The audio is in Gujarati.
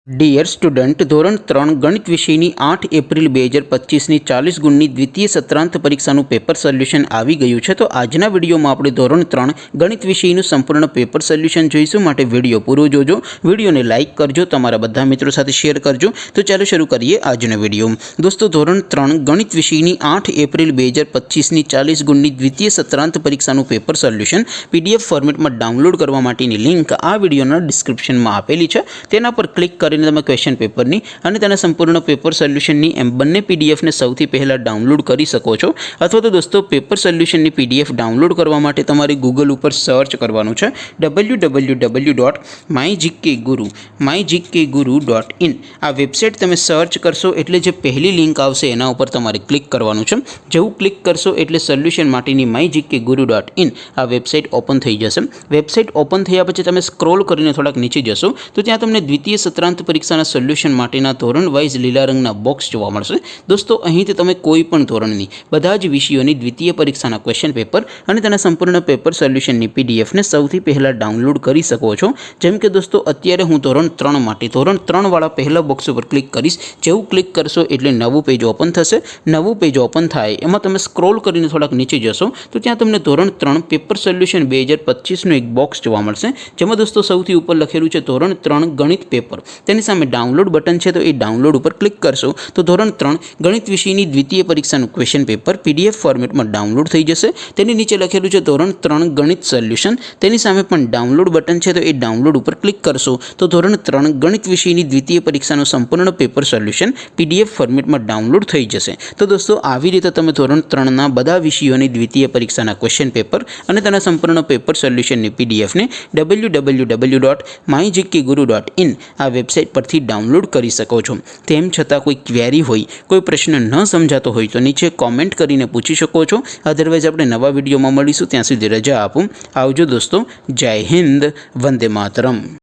ડિયર સ્ટુડન્ટ, ધોરણ 3 ગણિત વિષયની 8 એપ્રિલ 2025ની 40 ગુણની દ્વિતીય સત્રાંત પરીક્ષાનું પેપર સોલ્યુશન આવી ગયું છે। તો આજના વિડીયોમાં આપણે ધોરણ 3 ગણિત વિષયનું સંપૂર્ણ પેપર સોલ્યુશન જોઈશું। માટે વિડીયો પૂરો જોજો, વિડીયોને લાઇક કરજો, તમારા બધા મિત્રો સાથે શેર કરજો। તો ચાલો શરૂ કરીએ આજનો વિડીયો। દોસ્તો, ધોરણ 3 ગણિત વિષયની 8 એપ્રિલ 2025ની 40 ગુણની દ્વિતીય સત્રાંત પરીક્ષાનું પેપર સોલ્યુશન પીડીએફ ફોર્મેટમાં ડાઉનલોડ કરવા માટેની લિંક આ વિડીયોના ડિસ્ક્રિપ્શનમાં આપેલી છે। તેના પર ક્લિક કરી તમે ક્વેશ્ચન પેપરની અને તેના સંપૂર્ણ પેપર સોલ્યુશનની એમ બંને પીડીએફને સૌથી પહેલાં ડાઉનલોડ કરી શકો છો। અથવા તો દોસ્તો, પેપર સોલ્યુશનની પીડીએફ ડાઉનલોડ કરવા માટે તમારે ગૂગલ ઉપર સર્ચ કરવાનું છે www.mygkguru.in। આ વેબસાઇટ તમે સર્ચ કરશો એટલે જે પહેલી લિંક આવશે એના ઉપર તમારે ક્લિક કરવાનું છે। જેવું ક્લિક કરશો એટલે સોલ્યુશન માટેની mygkguru.in આ વેબસાઇટ ઓપન થઈ જશે। વેબસાઇટ ઓપન થયા પછી તમે સ્ક્રોલ કરીને થોડાક નીચે જશો તો ત્યાં તમને દ્વિતીય સત્રાંત પરીક્ષાના સોલ્યુશન માટેના ધોરણ વાઇઝ લીલા રંગના બોક્સ જોવા મળશે। દોસ્તો, અહીંથી તમે કોઈ પણ ધોરણની બધા જ વિષયોની દ્વિતીય પરીક્ષાના ક્વેશ્ચન પેપર અને તેના સંપૂર્ણ પેપર સોલ્યુશનની પીડીએફને સૌથી પહેલાં ડાઉનલોડ કરી શકો છો। જેમ કે દોસ્તો, અત્યારે હું ધોરણ 3 માટે ધોરણ 3 વાળા પહેલા બોક્સ ઉપર ક્લિક કરીશ। જેવું ક્લિક કરશો એટલે નવું પેજ ઓપન થશે। નવું પેજ ઓપન થાય એમાં તમે સ્ક્રોલ કરીને થોડાક નીચે જશો તો ત્યાં તમને ધોરણ 3 પેપર સોલ્યુશન 2025નું એક બોક્સ જોવા મળશે। જેમાં દોસ્તો સૌથી ઉપર લખેલું છે ધોરણ 3 ગણિત પેપર। તેની સામે ડાઉનલોડ બટન છે, તો એ ડાઉનલોડ ઉપર ક્લિક કરશો તો ધોરણ 3 ગણિત વિષયની દ્વિતીય પરીક્ષાનું ક્વેશ્ચન પેપર પીડીએફ ફોર્મેટમાં ડાઉનલોડ થઈ જશે। તેની નીચે લખેલું છે ધોરણ 3 ગણિત સોલ્યુશન। તેની સામે પણ ડાઉનલોડ બટન છે, તો એ ડાઉનલોડ ઉપર ક્લિક કરશો તો ધોરણ 3 ગણિત વિષયની દ્વિતીય પરીક્ષાનું સંપૂર્ણ પેપર સોલ્યુશન પીડીએફ ફોર્મેટમાં ડાઉનલોડ થઈ જશે। તો દોસ્તો, આવી રીતે તમે ધોરણ 3ના બધા વિષયોની દ્વિતીય પરીક્ષાના ક્વેશ્ચન પેપર અને તેના સંપૂર્ણ પેપર સોલ્યુશનની પીડીએફને www.mygkguru.in આ વેબસાઇટ પરથી ડાઉનલોડ કરી શકો છો। તેમ છતાં કોઈ ક્વેરી હોય, કોઈ પ્રશ્ન ન સમજાતો હોય તો નીચે કોમેન્ટ કરીને પૂછી શકો છો। અધરવાઇઝ આપણે નવા વિડીયોમાં મળીશું, ત્યાં સુધી રજા આપું। આવજો દોસ્તો, જય હિન્દ, વંદે માતરમ।